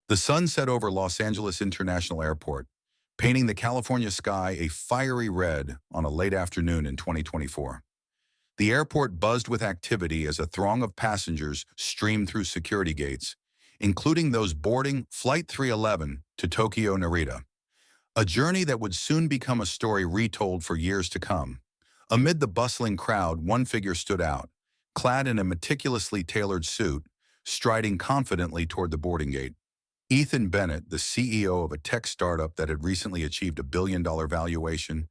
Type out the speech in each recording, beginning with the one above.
The sun set over Los Angeles International Airport, painting the California sky a fiery red on a late afternoon in 2024. The airport buzzed with activity as a throng of passengers streamed through security gates, including those boarding Flight 311 to Tokyo Narita, a journey that would soon become a story retold for years to come. Amid the bustling crowd, one figure stood out, clad in a meticulously tailored suit, striding confidently toward the boarding gate. Ethan Bennett, the CEO of a tech startup that had recently achieved a $1 billion valuation,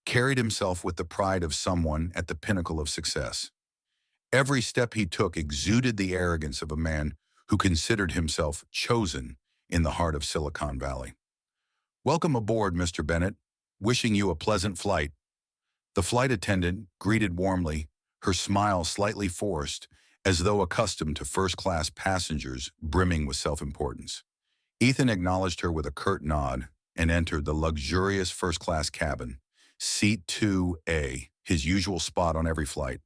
carried himself with the pride of someone at the pinnacle of success. Every step he took exuded the arrogance of a man who considered himself chosen in the heart of Silicon Valley. "Welcome aboard, Mr. Bennett. Wishing you a pleasant flight." The flight attendant greeted warmly, her smile slightly forced, as though accustomed to first-class passengers brimming with self-importance. Ethan acknowledged her with a curt nod and entered the luxurious first-class cabin, Seat 2A, his usual spot on every flight.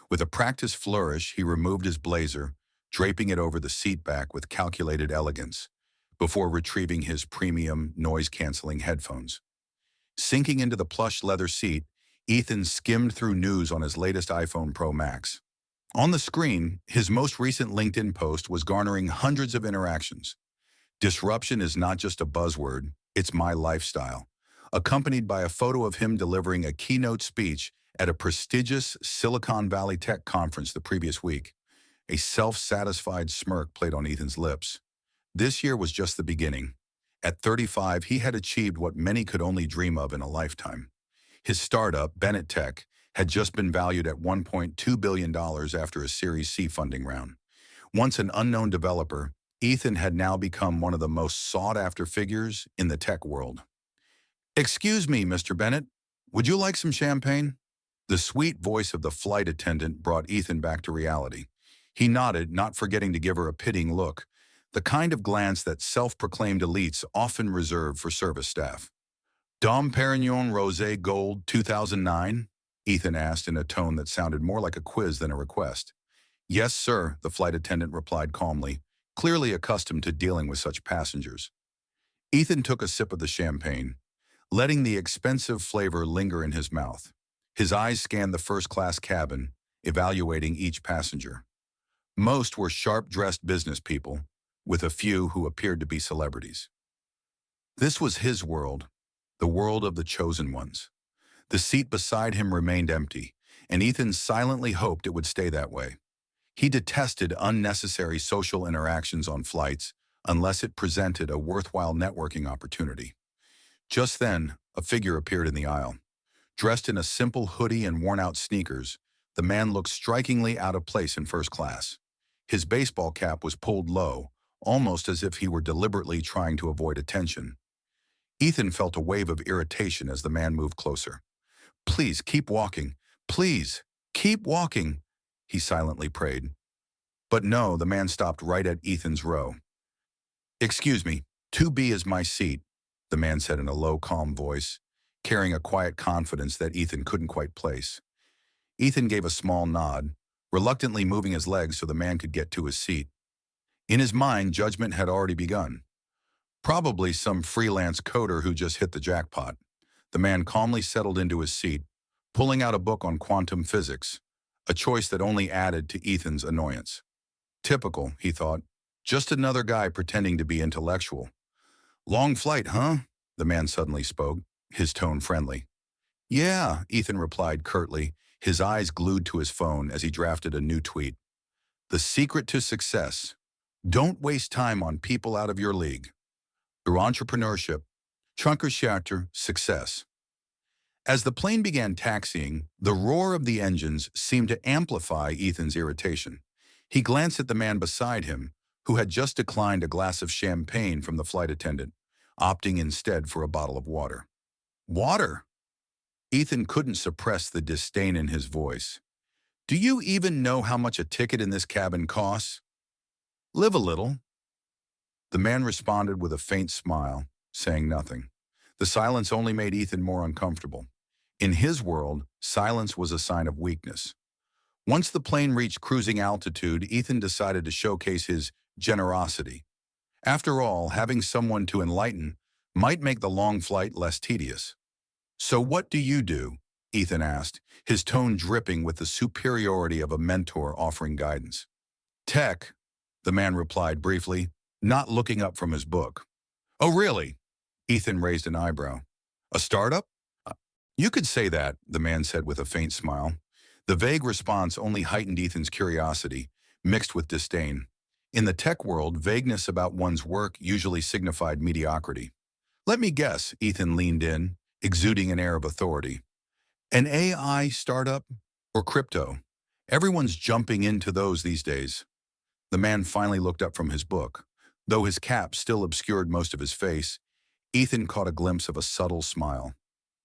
With a practiced flourish, he removed his blazer, draping it over the seat back with calculated elegance, before retrieving his premium noise-canceling headphones. Sinking into the plush leather seat, Ethan skimmed through news on his latest iPhone Pro Max. On the screen, his most recent LinkedIn post was garnering hundreds of interactions. "Disruption is not just a buzzword, it's my lifestyle," accompanied by a photo of him delivering a keynote speech at a prestigious Silicon Valley tech conference the previous week. A self-satisfied smirk played on Ethan's lips. This year was just the beginning. At 35, he had achieved what many could only dream of in a lifetime. His startup, Bennett Tech, had just been valued at $1.2 billion after a Series C funding round. Once an unknown developer, Ethan had now become one of the most sought-after figures in the tech world. "Excuse me, Mr. Bennett, would you like some champagne?" The sweet voice of the flight attendant brought Ethan back to reality. He nodded, not forgetting to give her a pitying look, the kind of glance that self-proclaimed elites often reserve for service staff. "Dom Perignon Rosé Gold 2009? Ethan asked in a tone that sounded more like a quiz than a request. "Yes, sir," the flight attendant replied calmly, clearly accustomed to dealing with such passengers. Ethan took a sip of the champagne, letting the expensive flavor linger in his mouth. His eyes scanned the first-class cabin, evaluating each passenger. Most were sharp-dressed business people, with a few who appeared to be celebrities. This was his world, the world of the chosen ones. The seat beside him remained empty, and Ethan silently hoped it would stay that way. He detested unnecessary social interactions on flights unless it presented a worthwhile networking opportunity. Just then, a figure appeared in the aisle. Dressed in a simple hoodie and worn-out sneakers, the man looked strikingly out of place in first class. His baseball cap was pulled low, almost as if he were deliberately trying to avoid attention. Ethan felt a wave of irritation as the man moved closer. "Please, keep walking. Please, keep walking," he silently prayed. But no, the man stopped right at Ethan's row. "Excuse me, 2B is my seat," the man said in a low, calm voice, carrying a quiet confidence that Ethan couldn't quite place. Ethan gave a small nod, reluctantly moving his legs so the man could get to his seat. In his mind, judgment had already begun. Probably some freelance coder who just hit the jackpot. The man calmly settled into his seat, pulling out a book on quantum physics, a choice that only added to Ethan's annoyance. Typical, he thought. Just another guy pretending to be intellectual. "Long flight, huh?" the man suddenly spoke, his tone friendly. "Yeah," Ethan replied curtly, his eyes glued to his phone as he drafted a new tweet. "The secret to success. Don't waste time on people out of your league. Through entrepreneurship, Trunkerschatter success." As the plane began taxiing, the roar of the engines seemed to amplify Ethan's irritation. He glanced at the man beside him, who had just declined a glass of champagne from the flight attendant, opting instead for a bottle of water. "Water?" Ethan couldn't suppress the disdain in his voice. "Do you even know how much a ticket in this cabin costs? Live a little." The man responded with a faint smile, saying nothing. The silence only made Ethan more uncomfortable. In his world, silence was a sign of weakness. Once the plane reached cruising altitude, Ethan decided to showcase his generosity. After all, having someone to enlighten might make the long flight less tedious. So what do you do? Ethan asked, his tone dripping with the superiority of a mentor offering guidance. Tech, the man replied briefly, not looking up from his book. Oh, really? Ethan raised an eyebrow. A startup? "Uh, You could say that, the man said with a faint smile. The vague response only heightened Ethan's curiosity, mixed with disdain. In the tech world, vagueness about one's work usually signified mediocrity. Let me guess, Ethan leaned in, exuding an air of authority. An AI startup? Or crypto? Everyone's jumping into those these days. The man finally looked up from his book. Though his cap still obscured most of his face, Ethan caught a glimpse of a subtle smile.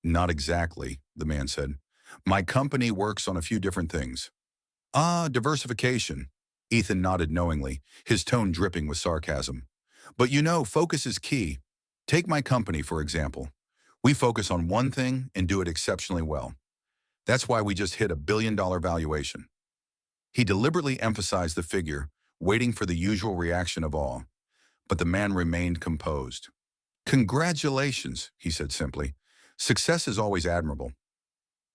Not exactly, the man said. My company works on a few different things. Ah, diversification. Ethan nodded knowingly, his tone dripping with sarcasm. But you know, focus is key. Take my company, for example. We focus on one thing and do it exceptionally well. That's why we just hit $1 billion valuation. He deliberately emphasized the figure, waiting for the usual reaction of awe. But the man remained composed. Congratulations, he said simply. Success is always admirable.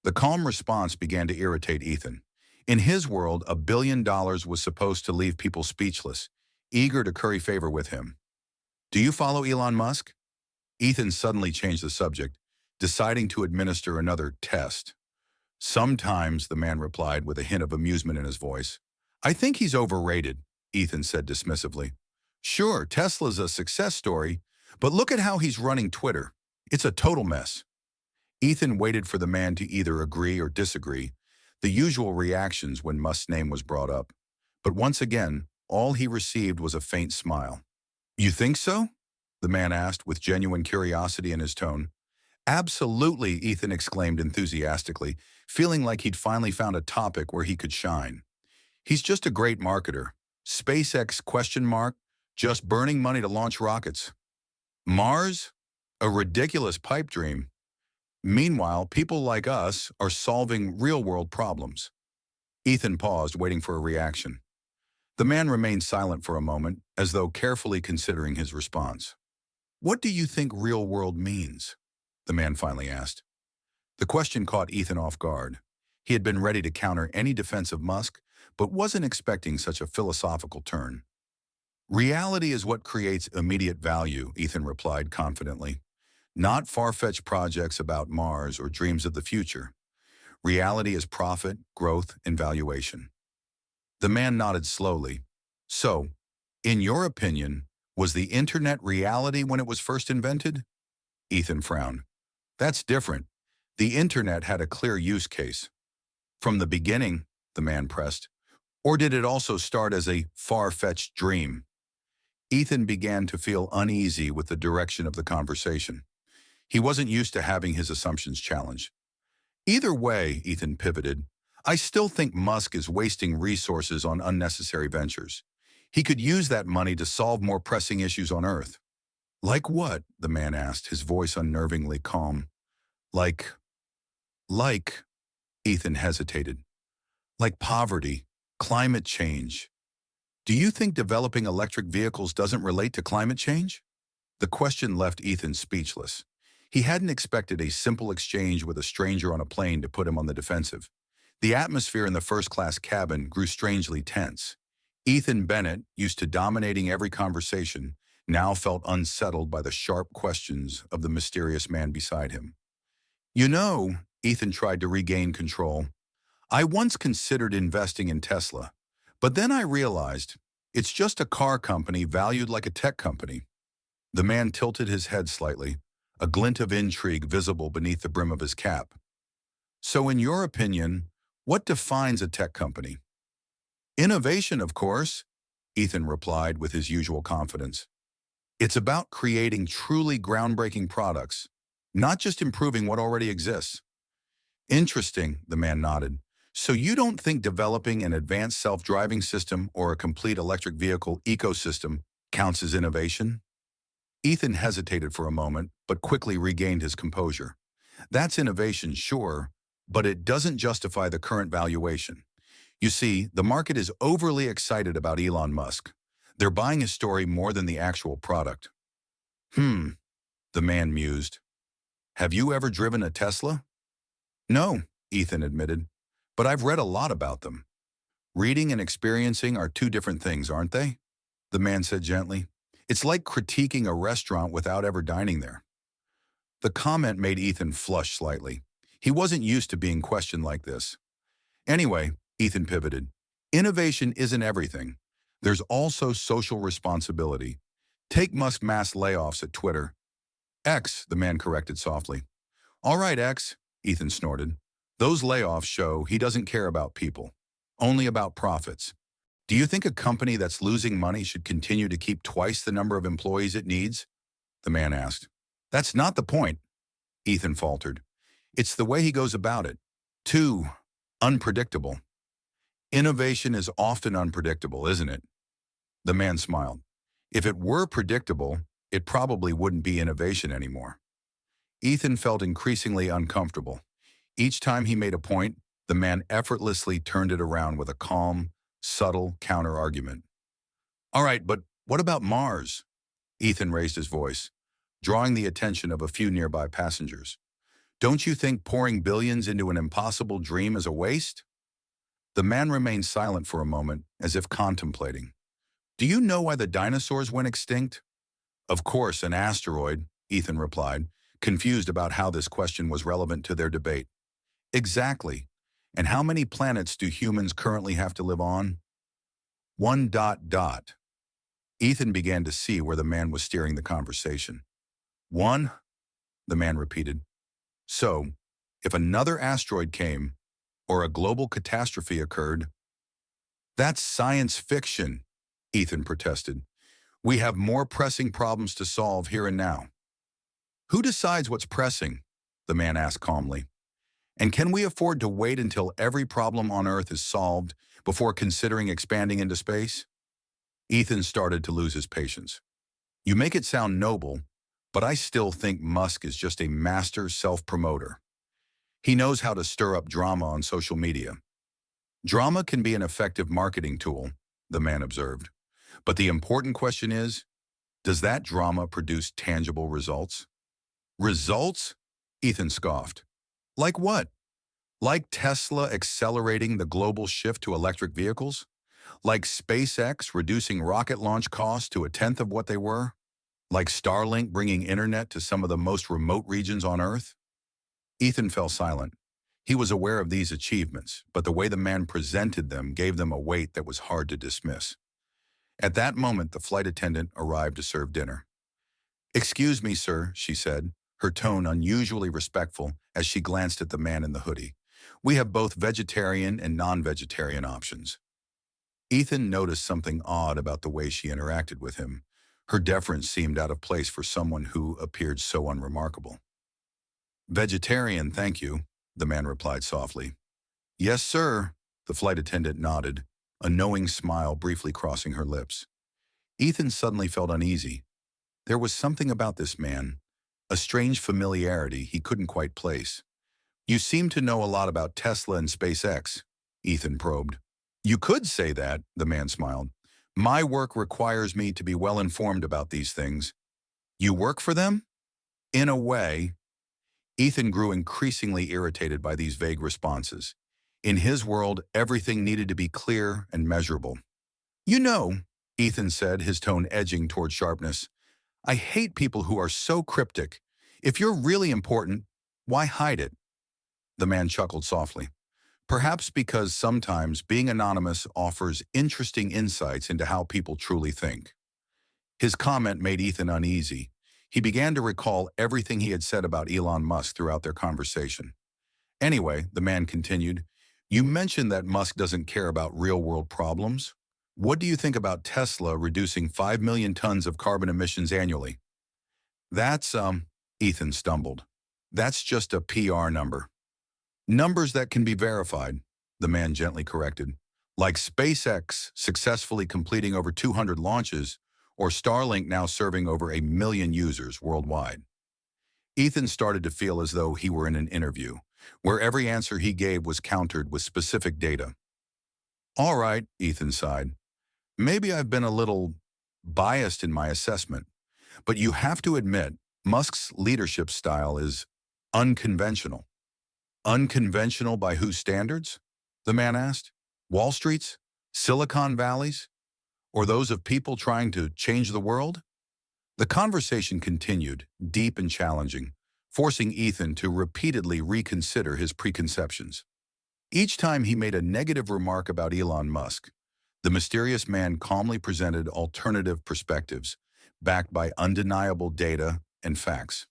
The calm response began to irritate Ethan. In his world, $1 billion was supposed to leave people speechless, eager to curry favor with him. Do you follow Elon Musk? Ethan suddenly changed the subject, deciding to administer another test. Sometimes, the man replied with a hint of amusement in his voice. I think he's overrated, Ethan said dismissively. Sure, Tesla's a success story, but look at how he's running Twitter. It's a total mess. Ethan waited for the man to either agree or disagree, the usual reactions when Musk's name was brought up. But once again, all he received was a faint smile. You think so? The man asked with genuine curiosity in his tone. Absolutely, Ethan exclaimed enthusiastically, feeling like he'd finally found a topic where he could shine. He's just a great marketer. SpaceX question mark, just burning money to launch rockets. Mars? A ridiculous pipe dream. Meanwhile, people like us are solving real-world problems. Ethan paused, waiting for a reaction. The man remained silent for a moment, as though carefully considering his response. What do you think real-world means? The man finally asked. The question caught Ethan off guard. He had been ready to counter any defense of Musk, but wasn't expecting such a philosophical turn. Reality is what creates immediate value, Ethan replied confidently. Not far-fetched projects about Mars or dreams of the future. Reality is profit, growth, and valuation. The man nodded slowly. So, in your opinion, was the internet reality when it was first invented? Ethan frowned. That's different. The internet had a clear use case. From the beginning, the man pressed. Or did it also start as a far-fetched dream? Ethan began to feel uneasy with the direction of the conversation. He wasn't used to having his assumptions challenged. Either way, Ethan pivoted, I still think Musk is wasting resources on unnecessary ventures. He could use that money to solve more pressing issues on Earth. Like what? The man asked, his voice unnervingly calm. Like, Ethan hesitated. Like poverty, climate change. Do you think developing electric vehicles doesn't relate to climate change? The question left Ethan speechless. He hadn't expected a simple exchange with a stranger on a plane to put him on the defensive. The atmosphere in the first-class cabin grew strangely tense. Ethan Bennett, used to dominating every conversation, now felt unsettled by the sharp questions of the mysterious man beside him. You know, Ethan tried to regain control. I once considered investing in Tesla, but then I realized it's just a car company valued like a tech company. The man tilted his head slightly, a glint of intrigue visible beneath the brim of his cap. So in your opinion, what defines a tech company? Innovation, of course, Ethan replied with his usual confidence. It's about creating truly groundbreaking products, not just improving what already exists. Interesting, the man nodded. So you don't think developing an advanced self-driving system or a complete electric vehicle ecosystem counts as innovation? Ethan hesitated for a moment, but quickly regained his composure. That's innovation, sure, but it doesn't justify the current valuation. You see, the market is overly excited about Elon Musk. They're buying his story more than the actual product. Hmm, the man mused. Have you ever driven a Tesla? No, Ethan admitted, but I've read a lot about them. Reading and experiencing are two different things, aren't they? The man said gently. It's like critiquing a restaurant without ever dining there. The comment made Ethan flush slightly. He wasn't used to being questioned like this. Anyway, Ethan pivoted. Innovation isn't everything. There's also social responsibility. Take Musk's mass layoffs at Twitter. X, the man corrected softly. All right, X, Ethan snorted. Those layoffs show he doesn't care about people, only about profits. Do you think a company that's losing money should continue to keep twice the number of employees it needs? The man asked. That's not the point, Ethan faltered. It's the way he goes about it. Too unpredictable. Innovation is often unpredictable, isn't it? The man smiled. If it were predictable, it probably wouldn't be innovation anymore. Ethan felt increasingly uncomfortable. Each time he made a point, the man effortlessly turned it around with a calm, subtle counter-argument. All right, but what about Mars? Ethan raised his voice, drawing the attention of a few nearby passengers. Don't you think pouring billions into an impossible dream is a waste? The man remained silent for a moment, as if contemplating. Do you know why the dinosaurs went extinct? Of course, an asteroid, Ethan replied, confused about how this question was relevant to their debate. Exactly. And how many planets do humans currently have to live on? One. Ethan began to see where the man was steering the conversation. One, the man repeated. So, if another asteroid came, or a global catastrophe occurred, that's science fiction, Ethan protested. We have more pressing problems to solve here and now. Who decides what's pressing? The man asked calmly. And can we afford to wait until every problem on Earth is solved before considering expanding into space? Ethan started to lose his patience. You make it sound noble, but I still think Musk is just a master self-promoter. He knows how to stir up drama on social media. Drama can be an effective marketing tool, the man observed. But the important question is, does that drama produce tangible results? Results? Ethan scoffed. Like what? Like Tesla accelerating the global shift to electric vehicles? Like SpaceX reducing rocket launch costs to 1/10 of what they were? Like Starlink bringing internet to some of the most remote regions on Earth? Ethan fell silent. He was aware of these achievements, but the way the man presented them gave them a weight that was hard to dismiss. At that moment, the flight attendant arrived to serve dinner. Excuse me, sir, she said, her tone unusually respectful as she glanced at the man in the hoodie. We have both vegetarian and non-vegetarian options. Ethan noticed something odd about the way she interacted with him. Her deference seemed out of place for someone who appeared so unremarkable. Vegetarian, thank you, the man replied softly. Yes, sir, the flight attendant nodded, a knowing smile briefly crossing her lips. Ethan suddenly felt uneasy. There was something about this man, a strange familiarity he couldn't quite place. You seem to know a lot about Tesla and SpaceX, Ethan probed. You could say that, the man smiled. My work requires me to be well informed about these things. You work for them? In a way. Ethan grew increasingly irritated by these vague responses. In his world, everything needed to be clear and measurable. You know, Ethan said, his tone edging toward sharpness, I hate people who are so cryptic. If you're really important, why hide it? The man chuckled softly. Perhaps because sometimes being anonymous offers interesting insights into how people truly think. His comment made Ethan uneasy. He began to recall everything he had said about Elon Musk throughout their conversation. Anyway, the man continued, you mentioned that Musk doesn't care about real-world problems. What do you think about Tesla reducing 5 million tons of carbon emissions annually? That's, Ethan stumbled. That's just a PR number. Numbers that can be verified, the man gently corrected, like SpaceX successfully completing over 200 launches or Starlink now serving over 1 million users worldwide. Ethan started to feel as though he were in an interview, where every answer he gave was countered with specific data. All right, Ethan sighed. Maybe I've been a little biased in my assessment, but you have to admit Musk's leadership style is unconventional. Unconventional by whose standards? The man asked. Wall Street's? Silicon Valley's? Or those of people trying to change the world? The conversation continued, deep and challenging, forcing Ethan to repeatedly reconsider his preconceptions. Each time he made a negative remark about Elon Musk, the mysterious man calmly presented alternative perspectives, backed by undeniable data and facts.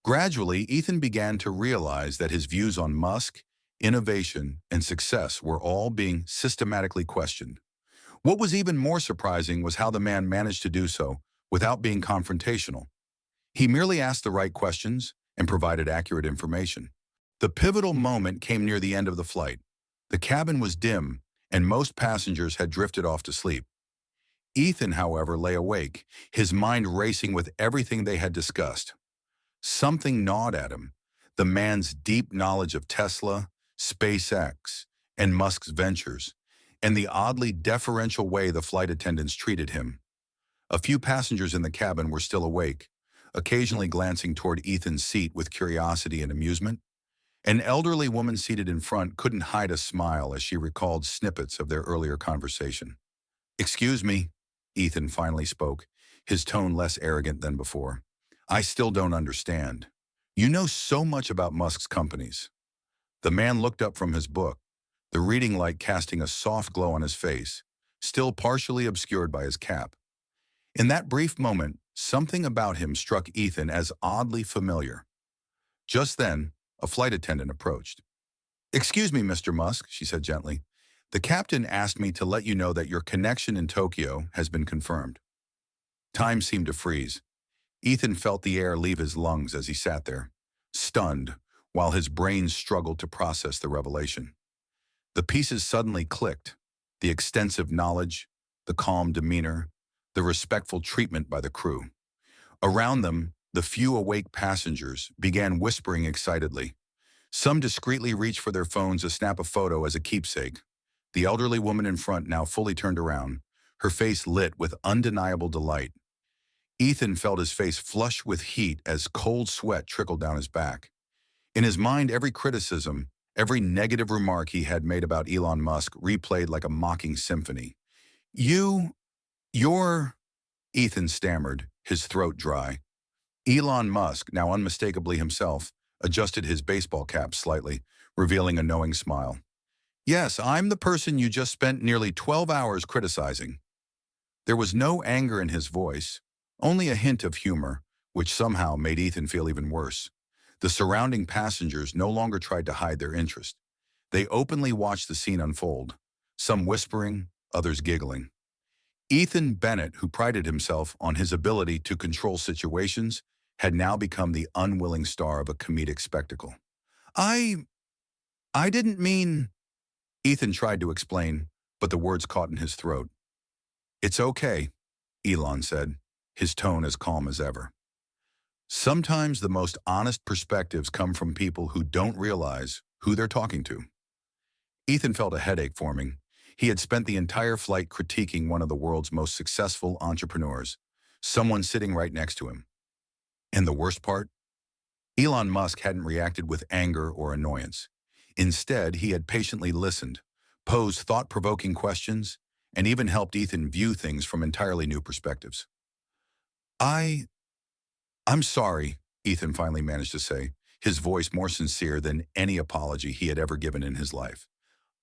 Gradually, Ethan began to realize that his views on Musk, innovation, and success were all being systematically questioned. What was even more surprising was how the man managed to do so without being confrontational. He merely asked the right questions and provided accurate information. The pivotal moment came near the end of the flight. The cabin was dim, and most passengers had drifted off to sleep. Ethan, however, lay awake, his mind racing with everything they had discussed. Something gnawed at him, the man's deep knowledge of Tesla, SpaceX, and Musk's ventures, and the oddly deferential way the flight attendants treated him. A few passengers in the cabin were still awake, occasionally glancing toward Ethan's seat with curiosity and amusement. An elderly woman seated in front couldn't hide a smile as she recalled snippets of their earlier conversation. "Excuse me," Ethan finally spoke, his tone less arrogant than before. "I still don't understand. You know so much about Musk's companies." The man looked up from his book, the reading light casting a soft glow on his face, still partially obscured by his cap. In that brief moment, something about him struck Ethan as oddly familiar. Just then, a flight attendant approached. "Excuse me, Mr. Musk," she said gently. "The captain asked me to let you know that your connection in Tokyo has been confirmed." Time seemed to freeze. Ethan felt the air leave his lungs as he sat there, stunned, while his brain struggled to process the revelation. The pieces suddenly clicked: the extensive knowledge, the calm demeanor, the respectful treatment by the crew. Around them, the few awake passengers began whispering excitedly. Some discreetly reached for their phones to snap a photo as a keepsake. The elderly woman in front now fully turned around, her face lit with undeniable delight. Ethan felt his face flush with heat as cold sweat trickled down his back. In his mind, every criticism, every negative remark he had made about Elon Musk replayed like a mocking symphony. You're, Ethan stammered, his throat dry. Elon Musk, now unmistakably himself, adjusted his baseball cap slightly, revealing a knowing smile. "Yes, I'm the person you just spent nearly 12 hours criticizing." There was no anger in his voice, only a hint of humor, which somehow made Ethan feel even worse. The surrounding passengers no longer tried to hide their interest. They openly watched the scene unfold, some whispering, others giggling. Ethan Bennett, who prided himself on his ability to control situations, had now become the unwilling star of a comedic spectacle. I didn't mean," Ethan tried to explain, but the words caught in his throat. "It's okay," Elon said, his tone as calm as ever. Sometimes the most honest perspectives come from people who don't realize who they're talking to. Ethan felt a headache forming. He had spent the entire flight critiquing one of the world's most successful entrepreneurs, someone sitting right next to him. And the worst part? Elon Musk hadn't reacted with anger or annoyance. Instead, he had patiently listened, posed thought-provoking questions, and even helped Ethan view things from entirely new perspectives. I'm sorry," Ethan finally managed to say, his voice more sincere than any apology he had ever given in his life.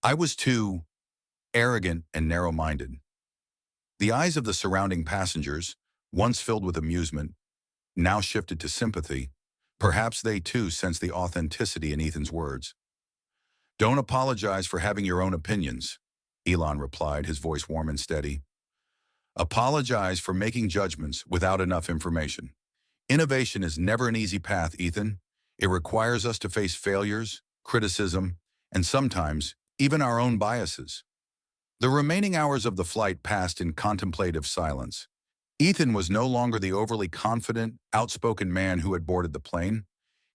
"I was too arrogant and narrow-minded." The eyes of the surrounding passengers, once filled with amusement, now shifted to sympathy. Perhaps they too sensed the authenticity in Ethan's words. "Don't apologize for having your own opinions," Elon replied, his voice warm and steady. "Apologize for making judgments without enough information. Innovation is never an easy path, Ethan. It requires us to face failures, criticism, and sometimes even our own biases." The remaining hours of the flight passed in contemplative silence. Ethan was no longer the overly confident, outspoken man who had boarded the plane.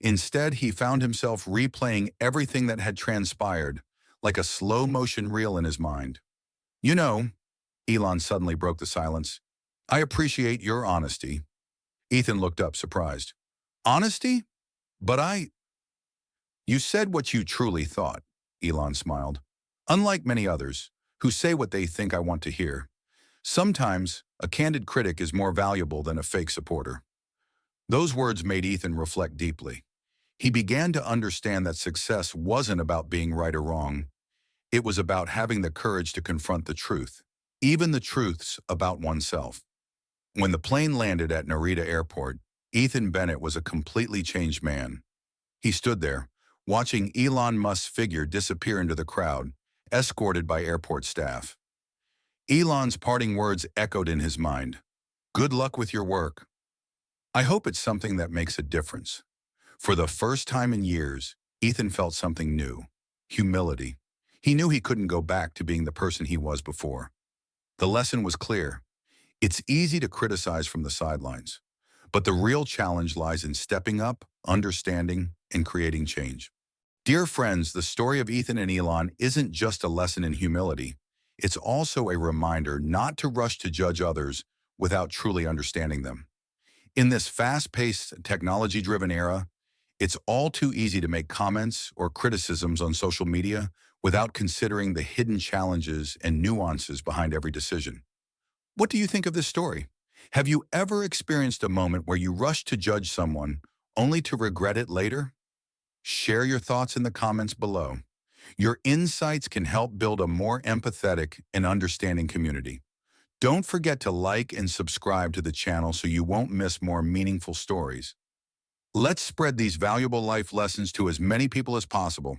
Instead, he found himself replaying everything that had transpired, like a slow-motion reel in his mind. "You know," Elon suddenly broke the silence, I appreciate your honesty. Ethan looked up, surprised. Honesty? But You said what you truly thought, Elon smiled. Unlike many others, who say what they think I want to hear, sometimes a candid critic is more valuable than a fake supporter. Those words made Ethan reflect deeply. He began to understand that success wasn't about being right or wrong. It was about having the courage to confront the truth, even the truths about oneself. When the plane landed at Narita Airport, Ethan Bennett was a completely changed man. He stood there, watching Elon Musk's figure disappear into the crowd, escorted by airport staff. Elon's parting words echoed in his mind. Good luck with your work. I hope it's something that makes a difference. For the first time in years, Ethan felt something new. Humility. He knew he couldn't go back to being the person he was before. The lesson was clear. It's easy to criticize from the sidelines, but the real challenge lies in stepping up, understanding, and creating change. Dear friends, the story of Ethan and Elon isn't just a lesson in humility. It's also a reminder not to rush to judge others without truly understanding them. In this fast-paced, technology-driven era, it's all too easy to make comments or criticisms on social media without considering the hidden challenges and nuances behind every decision. What do you think of this story? Have you ever experienced a moment where you rushed to judge someone only to regret it later? Share your thoughts in the comments below. Your insights can help build a more empathetic and understanding community. Don't forget to like and subscribe to the channel so you won't miss more meaningful stories. Let's spread these valuable life lessons to as many people as possible.